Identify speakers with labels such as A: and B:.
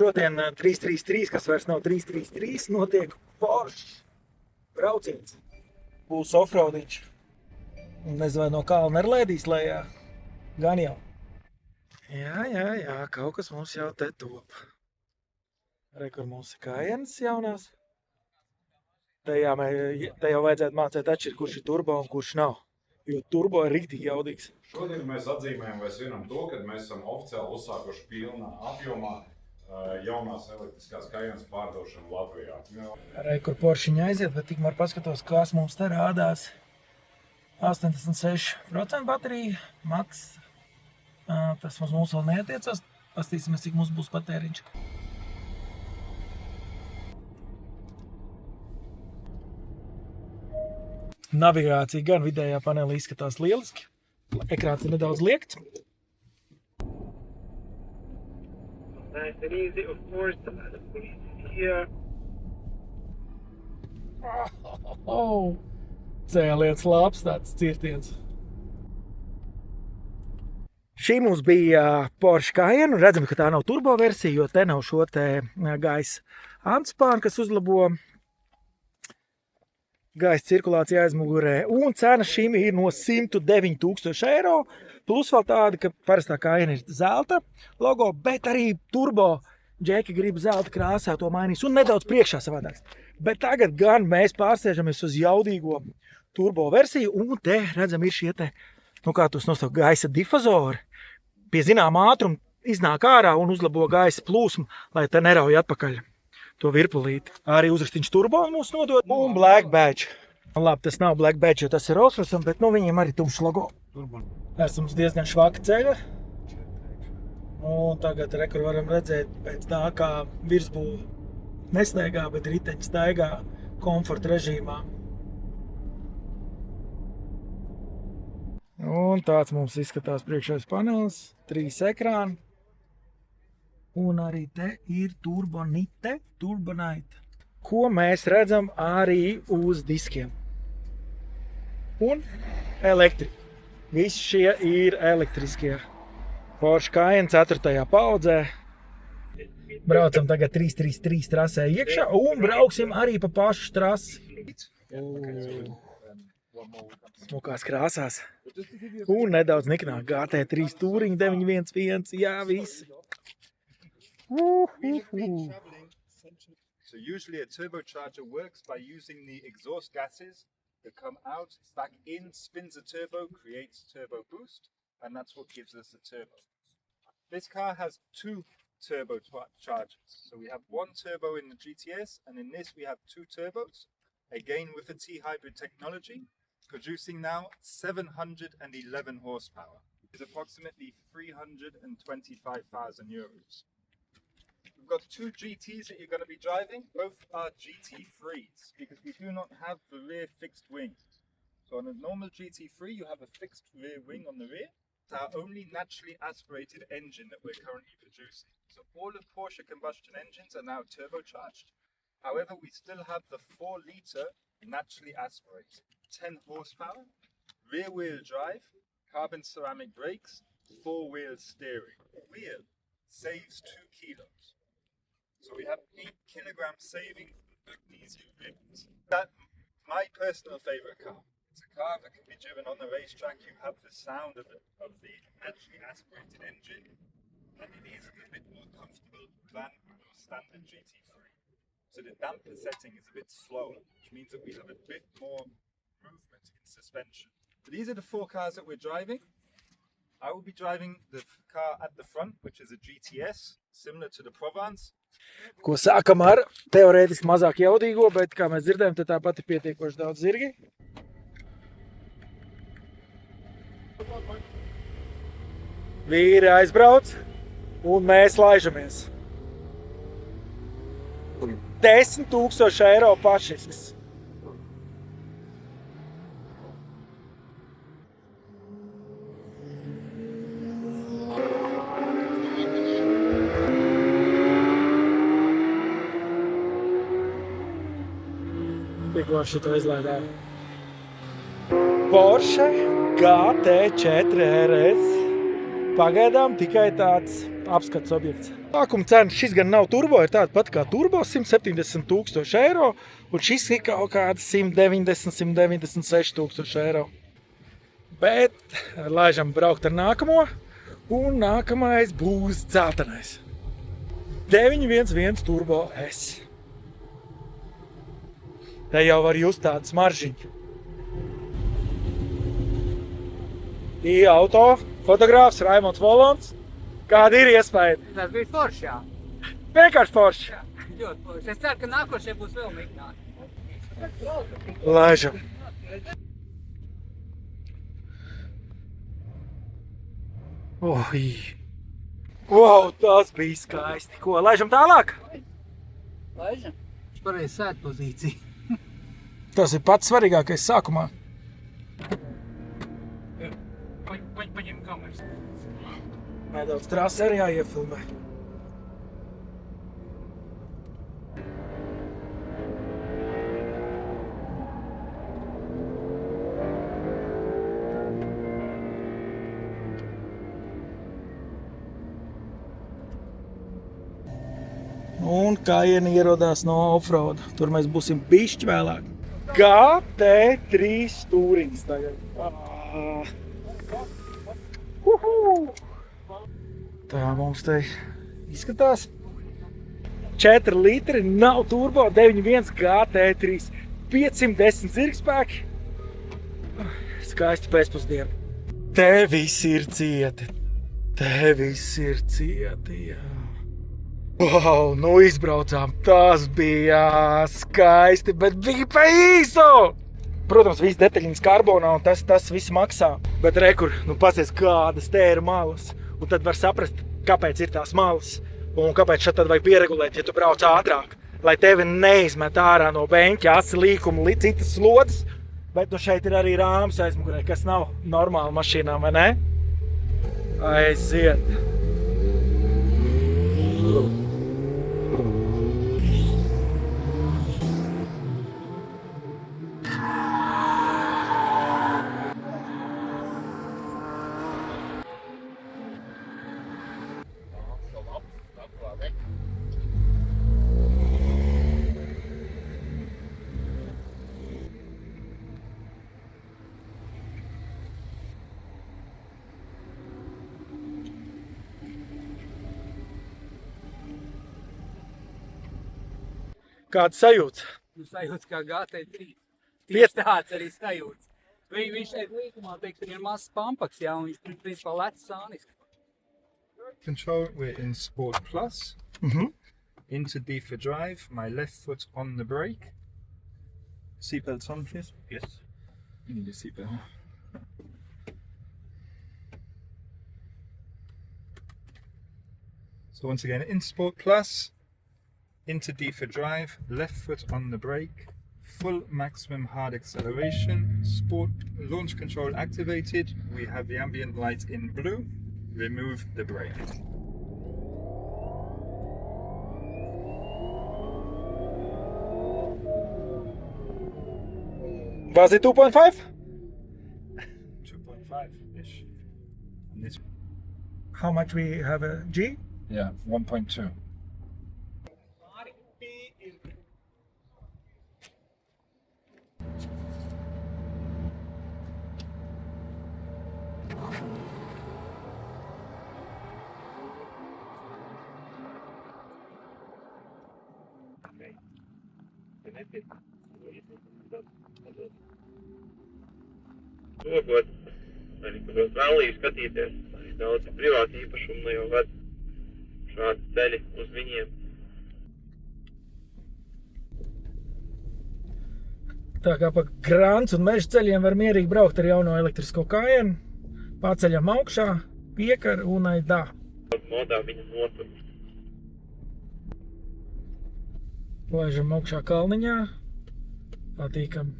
A: Šodien 333, kas vairs nav 333, notiek Porsche brauciens. Būs offroadiņš. Nezinu, vai no kalna ar lēdīs lejā. Gan jau. Jā, kaut kas mums jau te top. Re, kur mums ir Cayennes jaunās. Te jau vajadzētu mācīt atšķirt, kurš ir turbo un kurš nav. Jo turbo ir riktīgi jaudīgs.
B: Šodien mēs atzīmējam vai svinam to, ka mēs esam oficiāli uzsākuši pilnā apjomā jaunās elektriskās Cayennes pārdošanu Latvijā.
A: Re, kur Poršiņa aiziet, bet tikmēr paskatos, kas mums te rādās. 86% baterija, maks. Tas mums vēl neatiecās. Pastīsimies, cik mums būs patēriņš. Navigācija gan vidējā panelī izskatās lieliski. Ekrāns ir nedaudz liekts.
C: Nice and easy, of course. Here.
A: Cēliens labs, tāds cirtiens. Šī mums bija Porsche Cayenne. Redzam, ka tā nav turbo versija, jo te nav šo te gaisa antspānu, kas uzlabo gaisa cirkulāciju aizmugurē. Un cena šim ir no 109 000 eiro. Plus vēl tāda, ka parastā Cayenne ir zelta logo, bet arī turbo džeki grib zelta krāsā to mainīs un nedaudz priekšā savādāks. Bet tagad gan mēs pārsēžamies uz jaudīgo turbo versiju un te, redzam, ir šie te, kā tos nosaukt, gaisa difuzori. Pie zināma ātruma iznāk ārā un uzlabo gaisa plūsmu, lai te nerauj atpakaļ to virpulīti. Arī uzrakstiņš turbo mums nodod un Black Badge. Labi, tas nav Black Badge, jo tas ir Rolls-Royce, bet viņiem arī tumšs logo. Esam diezgan švaka ceļa. Un tagad rekur varam redzēt pēc tā, kā virsbūve nestaigā, bet riteņi staigā komforta režīmā. Un tāds mums izskatās priekšējais panelis, 3 ekrāni. Un arī te ir Turbonite. Ko mēs redzam arī uz diskiem. Un elektrika. Visi šie ir elektriskie. Porsche Cayenne 4. paudzē. Braucam tagad 333 trasē iekšā un brauksim arī pa pašu trasi. Smukās krāsās. Un nedaudz niknāk GT3 Touring 911. Jā, visi.
D: So usually a turbocharger works by using the exhaust gases that come out, back in, spins the turbo, creates turbo boost, and that's what gives us the turbo. This car has 2 turbochargers. So we have 1 turbo in the GTS, and in this we have 2 turbos, again with the T-hybrid technology, producing now 711 horsepower. It's approximately 325,000 euros. We've got 2 GTs that you're going to be driving. Both are GT3s because we do not have the rear fixed wing. So on a normal GT3 you have a fixed rear wing on the rear. It's our only naturally aspirated engine that we're currently producing. So all of Porsche combustion engines are now turbocharged. However, we still have the 4-litre naturally aspirated. 10 horsepower, rear wheel drive, carbon ceramic brakes, 4-wheel steering. The wheel saves 2 kilos. So we have 8 kilogram saving from the magnesium rims. That's my personal favorite car. It's a car that can be driven on the racetrack. You have the sound of the naturally aspirated engine, and it is a bit more comfortable than your standard GT3. So the damper setting is a bit slower, which means that we have a bit more movement in suspension. So these are the 4 cars that we're driving. I will be driving the car at the front, which is a GTS, similar to the Provence.
A: Ko sākam ar teorētiski mazāk jaudīgo, bet, kā mēs dzirdējam, te tāpat ir pietiekoši daudz zirgi. Vīri aizbrauc un mēs laižamies. 10 000 eiro pašisks. Tikko šito izlaidām. Porsche GT4 RS. Pagaidām tikai tāds apskats objekts. Sākuma cena šis gan nav turbo, ir tāda pat kā turbo, 170,000 eiro, un šis ir kaut kāda 196,000 eiro. Bet laižam braukt ar nākamo, un nākamais būs dzeltenais. 911 Turbo S. Te jau var just tādu smaržiņu. Auto, fotogrāfs Raimonds Volons. Kāda ir iespēja?
E: Tas bija forši, jā.
A: Vienkārši forši.
E: Ļoti forši. Es ceru, ka nākošie būs vēl mēģināti.
A: Laižam. Oi. Wow, tas bija skaisti. Ko, laižam tālāk?
E: Laižam. Viņš pareizi sēd pozīciju.
A: Tas ir pats svarīgākais sākumā.
E: Paņem kameras.
A: Nedaudz trasi arī jāiefilmē. Un Cayenne ierodās no offroada. Tur mēs būsim bišķi vēlāk. GT3 stūriņas tagad. Tā mums te izskatās. 4 litri, nav turbo, 9.1 GT3. 510 zirgspēki. Skaisti pēcpusdiena. Te viss ir cieti. Te viss ir cieti, jā. Wow, nu izbraucām. Tas bija skaisti, bet bija pa īsu! Protams, viss detaļiņas karbonā un tas viss maksā. Bet rekur, nu pasies kādas te ir malas. Un tad var saprast, kāpēc ir tās malas. Un kāpēc šeit tad vajag pieregulēt, ja tu brauc ātrāk. Lai tevi neizmet ārā no beņķa, asi līkuma, citas slodas. Bet nu šeit ir arī rāms aizmugurē, kas nav normāla mašīnām, vai ne? Aiziet! Kāds sajūts?
E: Sajūts kā GT3.
A: Piet-
E: Tieši tāds arī sajūts. Viņš šeit līkumā, teiksim, ir mazs pampaks, jā, un viņš principā lec sāniski.
D: Control, we're in Sport Plus.
A: Mhm.
D: Into D for drive, my left foot on the brake. Seatbelts on, please. Yes. You need a seatbelt. So once again, in Sport Plus, into D for drive, left foot on the brake, full maximum hard acceleration, sport launch control activated. We have the ambient light in blue. Remove the brake.
A: Was it 2.5?
D: 2.5-ish. And this,
A: How much we have a G?
D: yeah, 1.2.
C: Lūkot, arī kurot ralliju skatīties, arī daudz privāti īpašumu ne jau ved šādi ceļi uz viņiem.
A: Tā kā pa grāns un meža ceļiem var mierīgi braukt ar jauno elektrisko Cayenne. Paceļam augšā, piekar un aidā.
C: Modā viņa notur.
A: Laižam augšā kalniņā. Patīkam.